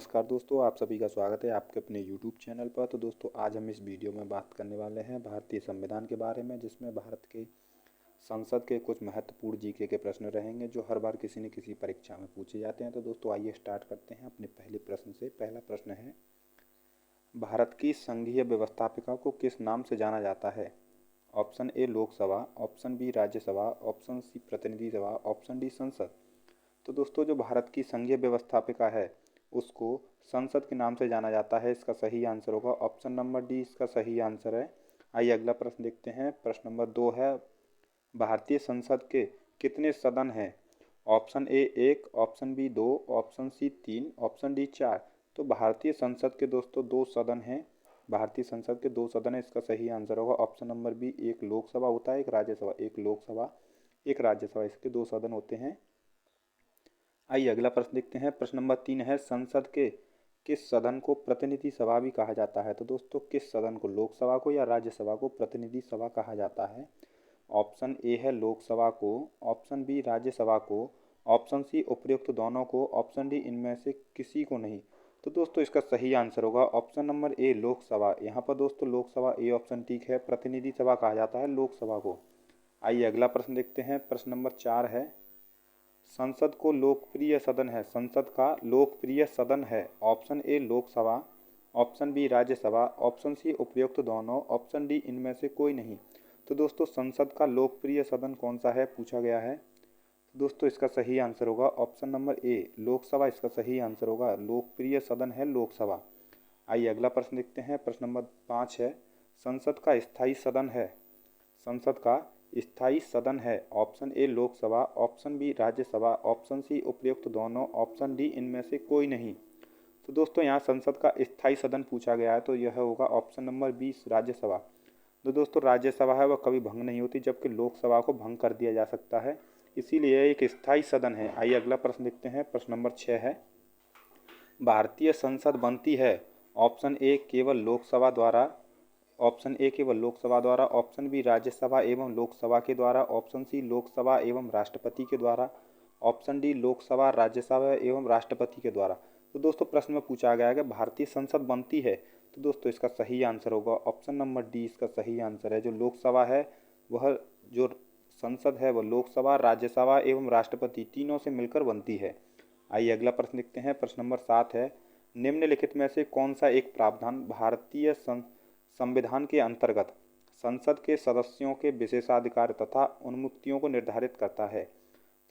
नमस्कार दोस्तों, आप सभी का स्वागत है आपके अपने YouTube चैनल पर। तो दोस्तों आज हम इस वीडियो में बात करने वाले हैं भारतीय संविधान के बारे में, जिसमें भारत के संसद के कुछ महत्वपूर्ण जीके के प्रश्न रहेंगे जो हर बार किसी न किसी परीक्षा में पूछे जाते हैं। तो दोस्तों आइए स्टार्ट करते हैं अपने पहले प्रश्न से। पहला प्रश्न है, भारत की संघीय व्यवस्थापिका को किस नाम से जाना जाता है? Option A Lok Sabha, option B Rajya Sabha, option C प्रतिनिधि सभा, ऑप्शन डी संसद। तो दोस्तों जो भारत की संघीय व्यवस्थापिका है उसको संसद के नाम से जाना जाता है। इसका सही आंसर होगा ऑप्शन नंबर डी, इसका सही आंसर है। आइए अगला प्रश्न देखते हैं। प्रश्न नंबर 2 है, भारतीय संसद के कितने सदन हैं? Option A 1, option B 2, option C 3, option D 4। तो भारतीय संसद के दोस्तों 2 सदन हैं। भारतीय संसद के 2 सदन है, इसका सही आंसर होगा ऑप्शन नंबर बी। एक लोकसभा होता है, एक राज्यसभा, एक लोकसभा एक राज्यसभा, इसके 2 सदन होते हैं। आइए अगला प्रश्न देखते हैं। प्रश्न नंबर 3 है, संसद के किस सदन को प्रतिनिधि सभा भी कहा जाता है? तो दोस्तों किस सदन को, लोकसभा को या राज्यसभा को प्रतिनिधि सभा कहा जाता है? ऑप्शन ए है लोकसभा को, ऑप्शन बी राज्यसभा को, ऑप्शन सी उपयुक्त दोनों को, ऑप्शन डी इनमें से किसी को नहीं। तो दोस्तों इसका सही आंसर होगा ऑप्शन नंबर ए लोकसभा। यहाँ पर दोस्तों लोकसभा ए ऑप्शन ठीक है, प्रतिनिधि सभा कहा जाता है लोकसभा को। आइए अगला प्रश्न देखते हैं। प्रश्न नंबर 4 है, संसद को लोकप्रिय सदन है, संसद का लोकप्रिय सदन है। Option A Lok Sabha, option B Rajya Sabha, option C उपयुक्त दोनों, ऑप्शन डी इनमें से कोई नहीं। तो दोस्तों संसद का लोकप्रिय सदन कौन सा है पूछा गया है। तो दोस्तों इसका सही आंसर होगा ऑप्शन नंबर ए लोकसभा, इसका सही आंसर होगा। लोकप्रिय सदन है लोकसभा। आइए अगला प्रश्न देखते हैं। प्रश्न नंबर 5 है, संसद का स्थायी सदन है, संसद का स्थायी सदन है। Option A Lok Sabha, option B Rajya Sabha, option C उपयुक्त दोनों, ऑप्शन डी इनमें से कोई नहीं। तो दोस्तों यहाँ संसद का स्थायी सदन पूछा गया है, तो यह होगा ऑप्शन नंबर 20 राज्यसभा। तो दोस्तों राज्यसभा है वह कभी भंग नहीं होती, जबकि लोकसभा को भंग कर दिया जा सकता है, इसीलिए एक स्थायी सदन है। आइए अगला प्रश्न देखते हैं। प्रश्न नंबर 6 है, भारतीय संसद बनती है ऑप्शन ए केवल लोकसभा द्वारा, ऑप्शन ए केवल लोकसभा द्वारा, ऑप्शन बी राज्यसभा एवं लोकसभा के द्वारा, ऑप्शन सी लोकसभा एवं राष्ट्रपति के द्वारा, ऑप्शन डी लोकसभा राज्यसभा एवं राष्ट्रपति के द्वारा। तो दोस्तों प्रश्न में पूछा गया है कि भारतीय संसद बनती है, तो दोस्तों इसका सही आंसर होगा ऑप्शन नंबर डी, इसका सही आंसर है। जो लोकसभा है वह, जो संसद है वह लोकसभा, राज्यसभा एवं राष्ट्रपति तीनों से मिलकर बनती है। आइए अगला प्रश्न देखते हैं। प्रश्न नंबर 7 है, निम्नलिखित में से कौन सा एक प्रावधान भारतीय संविधान के अंतर्गत संसद के सदस्यों के विशेषाधिकार तथा उन्मुक्तियों को निर्धारित करता है?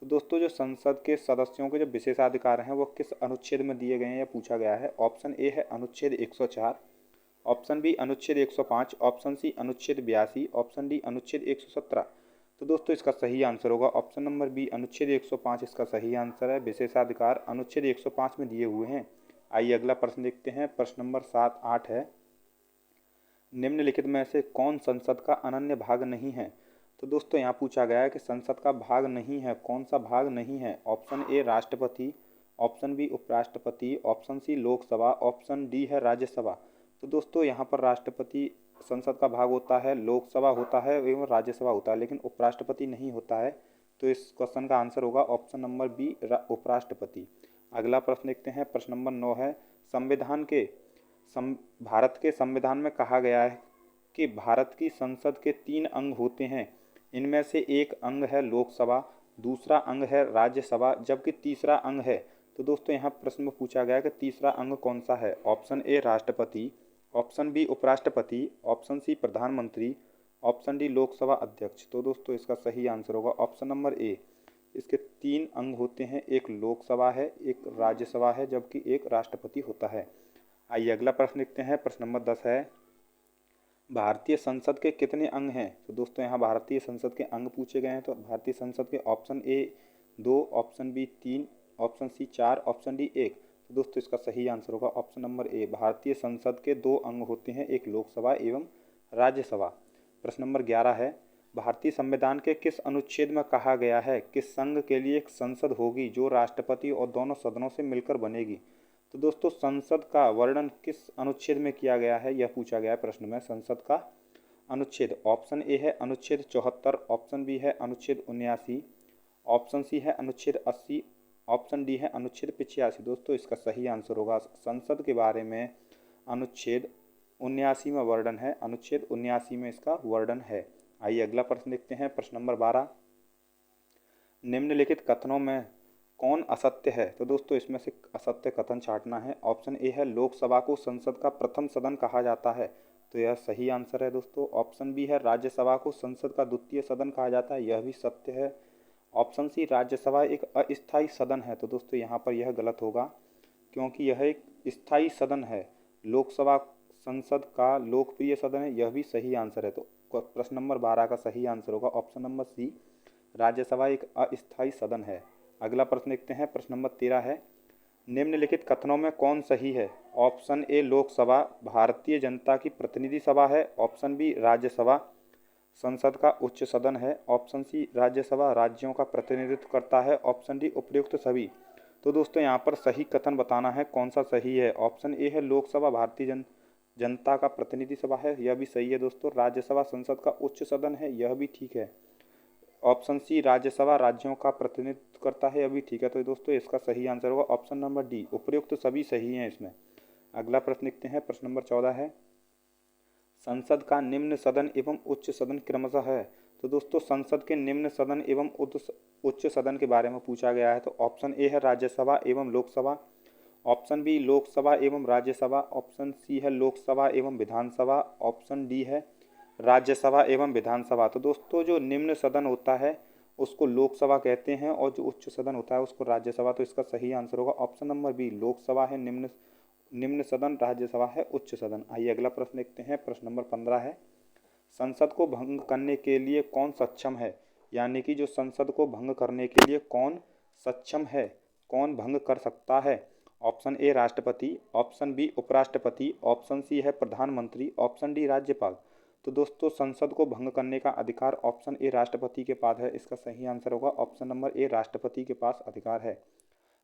तो दोस्तों जो संसद के सदस्यों के जो विशेषाधिकार हैं वो किस अनुच्छेद में दिए गए हैं, यह पूछा गया है। ऑप्शन ए है अनुच्छेद 104, ऑप्शन बी अनुच्छेद 105, ऑप्शन सी अनुच्छेद 82, ऑप्शन डी अनुच्छेद 117। तो दोस्तों इसका सही आंसर होगा ऑप्शन नंबर बी अनुच्छेद 105, इसका सही आंसर है। विशेषाधिकार अनुच्छेद 105 में दिए हुए हैं। आइए अगला प्रश्न देखते हैं। प्रश्न नंबर 8 है, निम्नलिखित में से कौन संसद का अनन्य भाग नहीं है? तो दोस्तों यहाँ पूछा गया है कि संसद का भाग नहीं है, कौन सा भाग नहीं है? ऑप्शन ए राष्ट्रपति, ऑप्शन बी उपराष्ट्रपति, option C Lok Sabha, option D है राज्यसभा। तो दोस्तों यहाँ पर राष्ट्रपति संसद का भाग होता है, लोकसभा होता है एवं राज्यसभा होता है, लेकिन उपराष्ट्रपति नहीं होता है। तो इस क्वेश्चन का आंसर होगा ऑप्शन नंबर बी उपराष्ट्रपति। अगला प्रश्न देखते हैं। प्रश्न नंबर 9 है, भारत के संविधान में कहा गया है कि भारत की संसद के 3 अंग होते हैं, इनमें से एक अंग है लोकसभा, दूसरा अंग है राज्यसभा, जबकि तीसरा अंग है। तो दोस्तों यहाँ प्रश्न में पूछा गया है कि तीसरा अंग कौन सा है। ऑप्शन ए राष्ट्रपति, ऑप्शन बी उपराष्ट्रपति, ऑप्शन सी प्रधानमंत्री, ऑप्शन डी लोकसभा अध्यक्ष। तो दोस्तों इसका सही आंसर होगा ऑप्शन नंबर ए। इसके 3 अंग होते हैं, एक लोकसभा है, एक राज्यसभा है, जबकि एक राष्ट्रपति होता है। आइए अगला प्रश्न देखते हैं। प्रश्न नंबर 10 है, भारतीय संसद के कितने अंग हैं? तो दोस्तों यहाँ भारतीय संसद के अंग पूछे गए हैं। तो भारतीय संसद के option A 2, option B 3, option C 4, option D 1। तो दोस्तों इसका सही आंसर होगा ऑप्शन नंबर ए। भारतीय संसद के 2 अंग होते हैं, एक लोकसभा एवं राज्यसभा। प्रश्न नंबर 11 है, भारतीय संविधान के किस अनुच्छेद में कहा गया है कि संघ के लिए एक संसद होगी जो राष्ट्रपति और दोनों सदनों से मिलकर बनेगी? तो दोस्तों संसद का वर्णन किस अनुच्छेद में किया गया है, यह पूछा गया है प्रश्न में। संसद का अनुच्छेद, ऑप्शन ए है अनुच्छेद 74, ऑप्शन बी है अनुच्छेद 79, ऑप्शन सी है अनुच्छेद 80, ऑप्शन डी है अनुच्छेद 85। दोस्तों इसका सही आंसर होगा संसद के बारे में अनुच्छेद 79 में वर्णन है, अनुच्छेद 79 में इसका वर्णन है। आइए अगला प्रश्न देखते हैं। प्रश्न नंबर 12, निम्नलिखित कथनों में कौन असत्य है? तो दोस्तों इसमें से असत्य कथन छांटना है। ऑप्शन ए है लोकसभा को संसद का प्रथम सदन कहा जाता है, तो यह सही आंसर है दोस्तों। ऑप्शन बी है राज्यसभा को संसद का द्वितीय सदन कहा जाता है, यह भी सत्य है। ऑप्शन सी राज्यसभा एक अस्थायी सदन है, तो दोस्तों यहाँ पर यह गलत होगा क्योंकि यह एक स्थायी सदन है। लोकसभा संसद का लोकप्रिय सदन है, यह भी सही आंसर है। तो प्रश्न नंबर 12 का सही आंसर होगा ऑप्शन नंबर सी, राज्यसभा एक अस्थायी सदन है। अगला प्रश्न देखते हैं। प्रश्न नंबर 13 है, निम्नलिखित कथनों में कौन सही है? ऑप्शन ए लोकसभा भारतीय जनता की प्रतिनिधि सभा है। ऑप्शन बी राज्यसभा संसद का उच्च सदन है। ऑप्शन सी राज्यसभा राज्यों का प्रतिनिधित्व करता है। ऑप्शन डी उपयुक्त सभी। तो दोस्तों यहाँ पर सही कथन बताना है कौन सा सही है। ऑप्शन ए है लोकसभा भारतीय जनता का प्रतिनिधि सभा है, यह भी सही है दोस्तों। राज्यसभा संसद का उच्च सदन है, यह भी ठीक है। ऑप्शन सी राज्यसभा राज्यों का प्रतिनिधित्व करता है, यह भी ठीक है। तो दोस्तों इसका सही आंसर होगा ऑप्शन नंबर डी, उपयुक्त सभी सही हैं इसमें। अगला प्रश्न लिखते हैं। प्रश्न नंबर 14 है, संसद का निम्न सदन एवं उच्च सदन क्रमशः है। तो दोस्तों संसद के निम्न सदन एवं उच्च सदन के बारे में पूछा गया है। तो ऑप्शन ए है राज्यसभा एवं लोकसभा। ऑप्शन बी लोकसभा एवं राज्यसभा। ऑप्शन सी है लोकसभा एवं विधानसभा। ऑप्शन डी है राज्यसभा एवं विधानसभा। तो दोस्तों जो निम्न सदन होता है उसको लोकसभा कहते हैं और जो उच्च सदन होता है उसको राज्यसभा। तो इसका सही आंसर होगा ऑप्शन नंबर बी, लोकसभा है निम्न सदन, राज्यसभा है उच्च सदन। आइए अगला प्रश्न देखते हैं। प्रश्न नंबर 15 है, संसद को भंग करने के लिए कौन सक्षम है? यानी कि जो संसद को भंग करने के लिए कौन सक्षम है, कौन भंग कर सकता है? ऑप्शन ए राष्ट्रपति, ऑप्शन बी उपराष्ट्रपति, ऑप्शन सी है प्रधानमंत्री, ऑप्शन डी राज्यपाल। तो दोस्तों संसद को भंग करने का अधिकार ऑप्शन ए राष्ट्रपति के पास है, इसका सही आंसर होगा ऑप्शन नंबर ए, राष्ट्रपति के पास अधिकार है।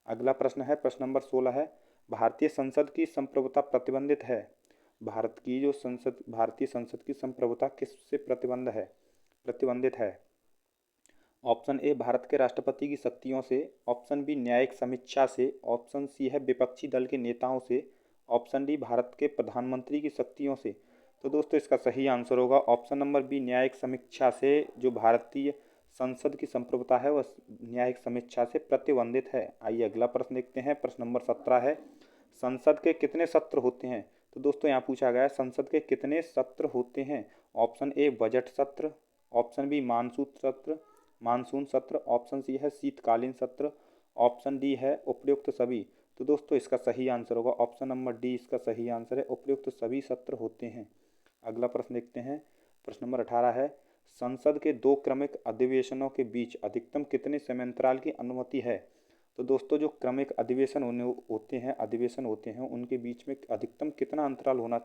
अगला प्रश्न है। प्रश्न नंबर 16 है, भारतीय संसद की संप्रभुता प्रतिबंधित है। भारतीय संसद की संप्रभुता किससे प्रतिबंधित है? ऑप्शन ए भारत के राष्ट्रपति की शक्तियों से। ऑप्शन बी न्यायिक समीक्षा से। ऑप्शन सी है विपक्षी दल के नेताओं से। ऑप्शन डी भारत के प्रधानमंत्री की शक्तियों से। तो दोस्तों इसका सही आंसर होगा ऑप्शन नंबर बी, न्यायिक समीक्षा से। जो भारतीय संसद की संप्रभुता है वह न्यायिक समीक्षा से प्रतिबंधित है। आइए अगला प्रश्न देखते हैं। प्रश्न नंबर 17 है, संसद के कितने सत्र होते हैं? तो दोस्तों यहाँ पूछा गया है संसद के कितने सत्र होते हैं। ऑप्शन ए बजट सत्र, ऑप्शन बी मानसून सत्र, ऑप्शन सी है शीतकालीन सत्र, ऑप्शन डी है उपयुक्त सभी। तो दोस्तों इसका सही आंसर होगा ऑप्शन नंबर डी, इसका सही आंसर है उपयुक्त सभी सत्र होते हैं। अगला प्रश्न देखते हैं। प्रश्न नंबर 18 है, संसद के दो क्रमिक अधिवेशनों के बीच अधिकतम कितने समयांतराल की अनुमति है? तो दोस्तों जो क्रमिक अधिवेशन होते हैं उनके बीच में अधिकतम कितना अंतराल होना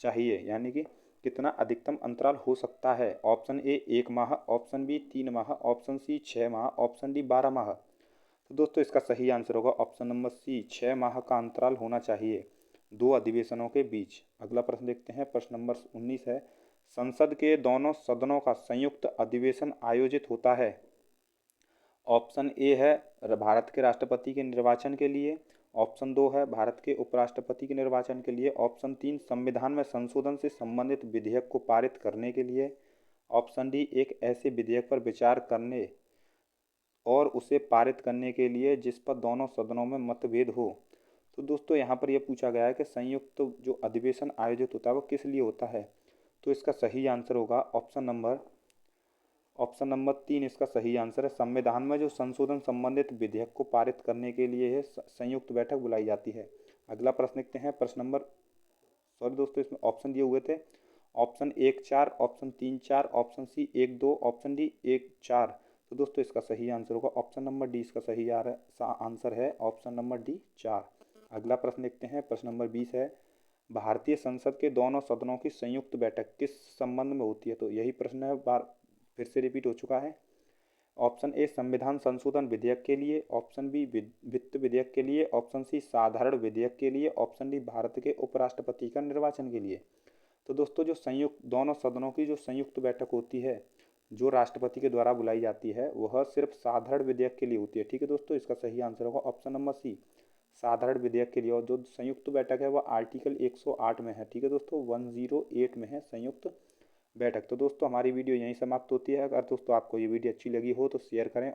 चाहिए, यानी कि कितना अधिकतम अंतराल हो सकता है? ऑप्शन ए 1 माह, ऑप्शन बी 3 माह, ऑप्शन सी 6 माह, ऑप्शन डी 12 माह। तो दोस्तों इसका सही आंसर होगा ऑप्शन नंबर सी, 6 माह का अंतराल होना चाहिए दो अधिवेशनों के बीच। अगला प्रश्न देखते हैं। प्रश्न नंबर 19 है, संसद के दोनों सदनों का संयुक्त अधिवेशन आयोजित होता है। ऑप्शन ए है भारत के राष्ट्रपति के निर्वाचन के लिए, ऑप्शन 2 है भारत के उपराष्ट्रपति के निर्वाचन के लिए, ऑप्शन 3 संविधान में संशोधन से संबंधित विधेयक को पारित करने के लिए, ऑप्शन डी एक ऐसे विधेयक पर विचार करने और उसे पारित करने के लिए जिस पर दोनों सदनों में मतभेद हो। तो दोस्तों यहाँ पर यह पूछा गया है कि संयुक्त जो अधिवेशन आयोजित होता है वो किस लिए होता है। तो इसका सही आंसर होगा ऑप्शन नंबर 3, इसका सही आंसर है। संविधान में जो संशोधन संबंधित विधेयक को पारित करने के लिए संयुक्त बैठक बुलाई जाती है। अगला प्रश्न देखते हैं। प्रश्न नंबर दोस्तों इसमें ऑप्शन दिए हुए थे, option 1 4, option 3 4, option C 1 2, option D 1 4। तो दोस्तों इसका सही आंसर होगा ऑप्शन नंबर डी, इसका सही आंसर है ऑप्शन नंबर डी 4। अगला प्रश्न देखते हैं। प्रश्न नंबर 20 है, भारतीय संसद के दोनों सदनों की संयुक्त बैठक किस संबंध में होती है? तो यही प्रश्न है, बार फिर से रिपीट हो चुका है। ऑप्शन ए संविधान संशोधन विधेयक के लिए, ऑप्शन बी वित्त विधेयक के लिए, ऑप्शन सी साधारण विधेयक के लिए, ऑप्शन डी भारत के उपराष्ट्रपति का निर्वाचन के लिए। तो दोस्तों जो दोनों सदनों की जो संयुक्त बैठक होती है जो राष्ट्रपति के द्वारा बुलाई जाती है वह सिर्फ साधारण विधेयक के लिए होती है। ठीक है दोस्तों, इसका सही आंसर होगा ऑप्शन नंबर सी, साधारण विधेयक के लिए। और जो संयुक्त बैठक है वह आर्टिकल 108 में है। ठीक है दोस्तों, 108 में है संयुक्त बैठक। तो दोस्तों हमारी वीडियो यहीं समाप्त होती है। अगर दोस्तों आपको ये वीडियो अच्छी लगी हो तो शेयर करें।